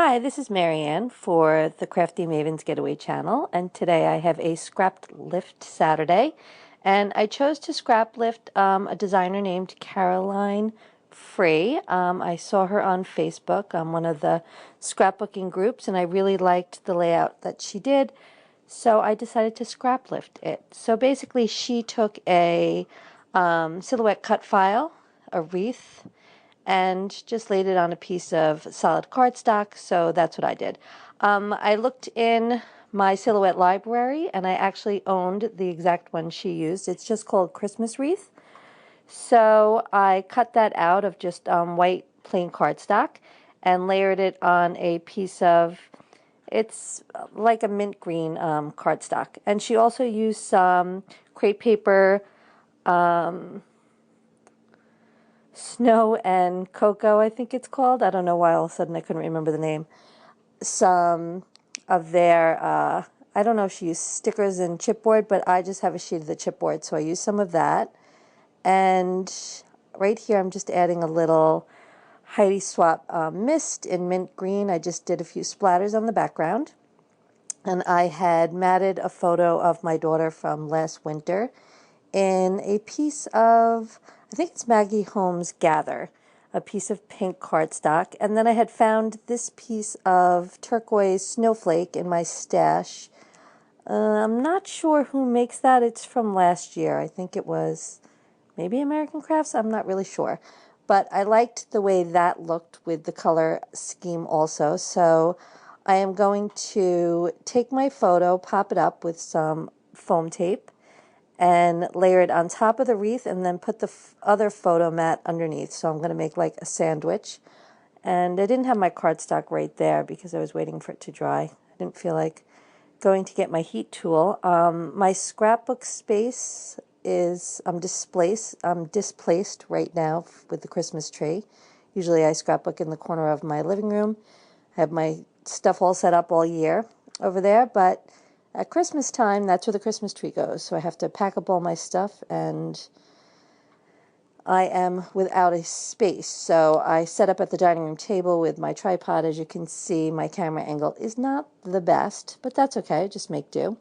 Hi, this is Marianne for the Crafty Maven's Getaway channel, and today I have a Scraplift Saturday, and I chose to scraplift a designer named Caroline Free. I saw her on Facebook on one of the scrapbooking groups, and I really liked the layout that she did, so I decided to scraplift it. So basically she took a silhouette cut file, a wreath, and just laid it on a piece of solid cardstock, so that's what I did. I looked in my silhouette library, and I actually owned the exact one she used. It's just called Christmas Wreath. So I cut that out of just white plain cardstock and layered it on a piece of, it's like a mint green cardstock. And she also used some crepe paper, Snow and Cocoa, I think it's called. I don't know why all of a sudden I couldn't remember the name. Some of their, I don't know if she used stickers and chipboard, but I just have a sheet of the chipboard, so I used some of that. And right here I'm just adding a little Heidi Swap mist in mint green. I just did a few splatters on the background. And I had matted a photo of my daughter from last winter in a piece of, I think it's Maggie Holmes Gather, a piece of pink cardstock. And then I had found this piece of turquoise snowflake in my stash. I'm not sure who makes that. It's from last year. I think it was maybe American Crafts. I'm not really sure. But I liked the way that looked with the color scheme also. So I am going to take my photo, pop it up with some foam tape, and layer it on top of the wreath, and then put the other photo mat underneath. So I'm going to make like a sandwich. And I didn't have my cardstock right there because I was waiting for it to dry. I didn't feel like going to get my heat tool. My scrapbook space is, I'm displaced right now with the Christmas tree. Usually I scrapbook in the corner of my living room. I have my stuff all set up all year over there, but at Christmas time, that's where the Christmas tree goes. So I have to pack up all my stuff, and I am without a space. So I set up at the dining room table with my tripod. As you can see, my camera angle is not the best, but that's okay. Just make do.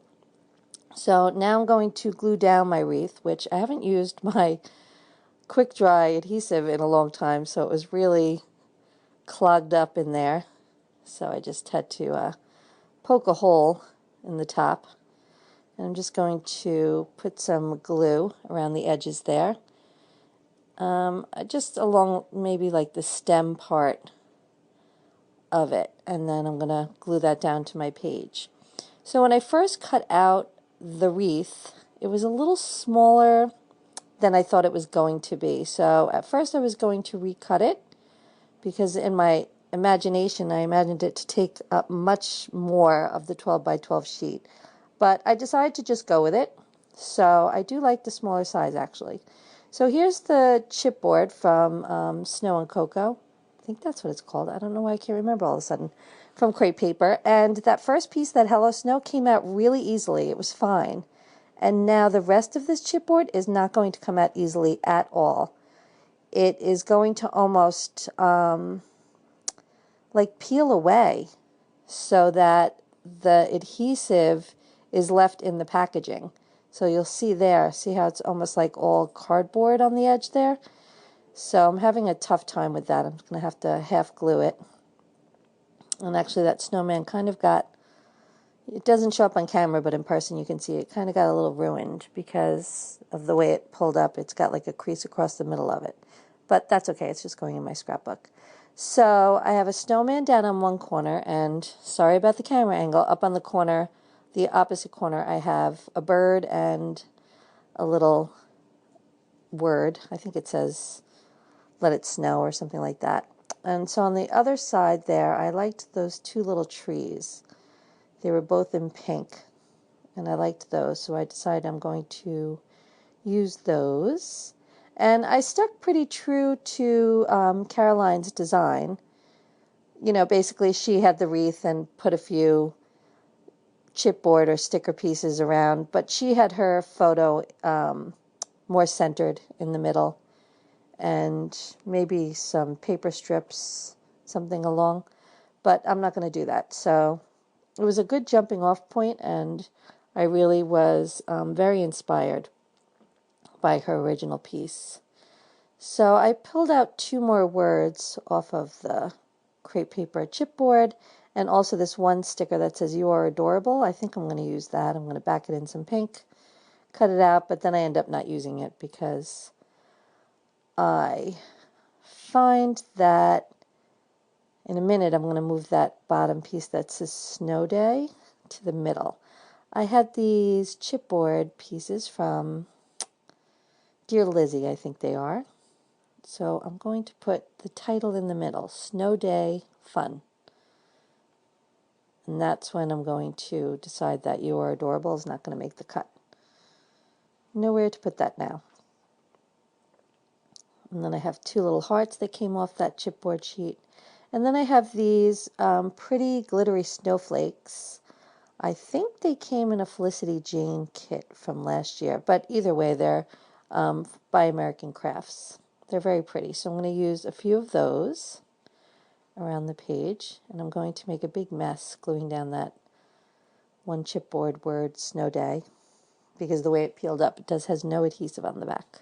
So now I'm going to glue down my wreath, which I haven't used my quick dry adhesive in a long time, so it was really clogged up in there. So I just had to poke a hole in the top. And I'm just going to put some glue around the edges there. Just along maybe like the stem part of it. And then I'm going to glue that down to my page. So when I first cut out the wreath, it was a little smaller than I thought it was going to be. So at first I was going to recut it because in my imagination I imagined it to take up much more of the 12 by 12 sheet. But I decided to just go with it. So I do like the smaller size actually. So here's the chipboard from Snow and Cocoa. I think that's what it's called. I don't know why I can't remember all of a sudden. From crepe paper. And that first piece, that Hello Snow, came out really easily. It was fine. And now the rest of this chipboard is not going to come out easily at all. It is going to almost like peel away so that the adhesive is left in the packaging. So you'll see there, see how it's almost like all cardboard on the edge there? So I'm having a tough time with that. I'm going to have to half glue it. And actually that snowman kind of got, it doesn't show up on camera, but in person you can see it kind of got a little ruined because of the way it pulled up. It's got like a crease across the middle of it. But that's okay, it's just going in my scrapbook. So I have a snowman down on one corner, and sorry about the camera angle, up on the corner, the opposite corner, I have a bird and a little word. I think it says, let it snow or something like that. And so on the other side there, I liked those two little trees. They were both in pink, and I liked those, so I decided I'm going to use those. And I stuck pretty true to Caroline's design. You know, basically she had the wreath and put a few chipboard or sticker pieces around, but she had her photo more centered in the middle, and maybe some paper strips, something along. but I'm not going to do that. So it was a good jumping off point, and I really was very inspired by her original piece. So I pulled out 2 more words off of the crepe paper chipboard, and also this one sticker that says "You are adorable." I think I'm going to use that. I'm going to back it in some pink, cut it out, but then I end up not using it because I find that in a minute I'm going to move that bottom piece that says Snow Day to the middle. I had these chipboard pieces from Dear Lizzie, I think they are. So I'm going to put the title in the middle, Snow Day Fun. And that's when I'm going to decide that You Are Adorable is not going to make the cut. Nowhere to put that now. And then I have 2 little hearts that came off that chipboard sheet. And then I have these pretty glittery snowflakes. I think they came in a Felicity Jane kit from last year. But either way, they're by American Crafts. They're very pretty. So I'm going to use a few of those around the page. And I'm going to make a big mess gluing down that one chipboard word, Snow Day. Because the way it peeled up, it has no adhesive on the back.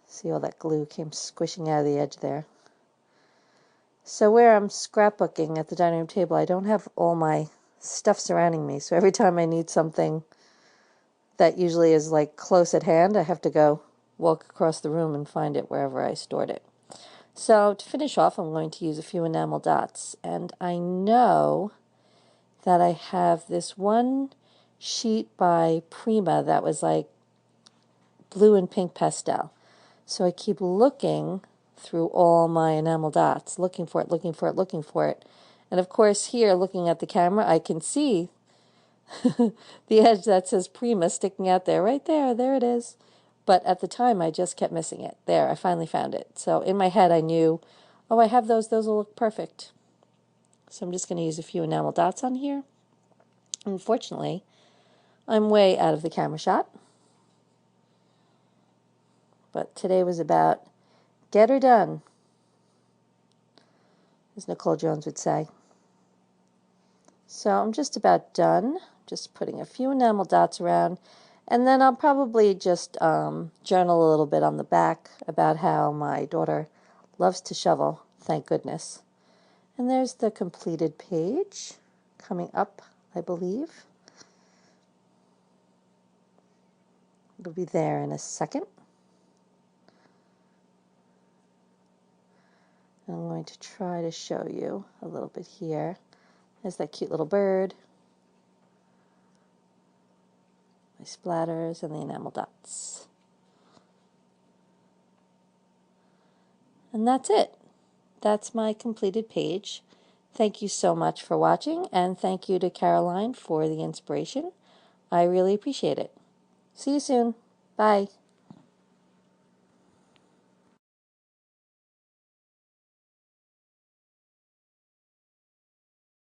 See, all that glue came squishing out of the edge there. So where I'm scrapbooking at the dining room table, I don't have all my stuff surrounding me. So every time I need something that usually is like close at hand, I have to go walk across the room and find it wherever I stored it. So to finish off, I'm going to use a few enamel dots. And I know that I have this one sheet by Prima that was like blue and pink pastel. So I keep looking through all my enamel dots, looking for it, looking for it, looking for it. And of course here, looking at the camera, I can see the edge that says Prima sticking out there, right there, there it is. But at the time, I just kept missing it. There, I finally found it. So in my head, I knew, oh, I have those will look perfect. So I'm just going to use a few enamel dots on here. Unfortunately, I'm way out of the camera shot. But today was about get her done, as Nicole Jones would say. So I'm just about done, just putting a few enamel dots around, and then I'll probably just journal a little bit on the back about how my daughter loves to shovel, thank goodness. And there's the completed page coming up, I believe. It'll be there in a second. I'm going to try to show you a little bit here. There's that cute little bird, my splatters, and the enamel dots. And that's it. That's my completed page. Thank you so much for watching, and thank you to Caroline for the inspiration. I really appreciate it. See you soon. Bye.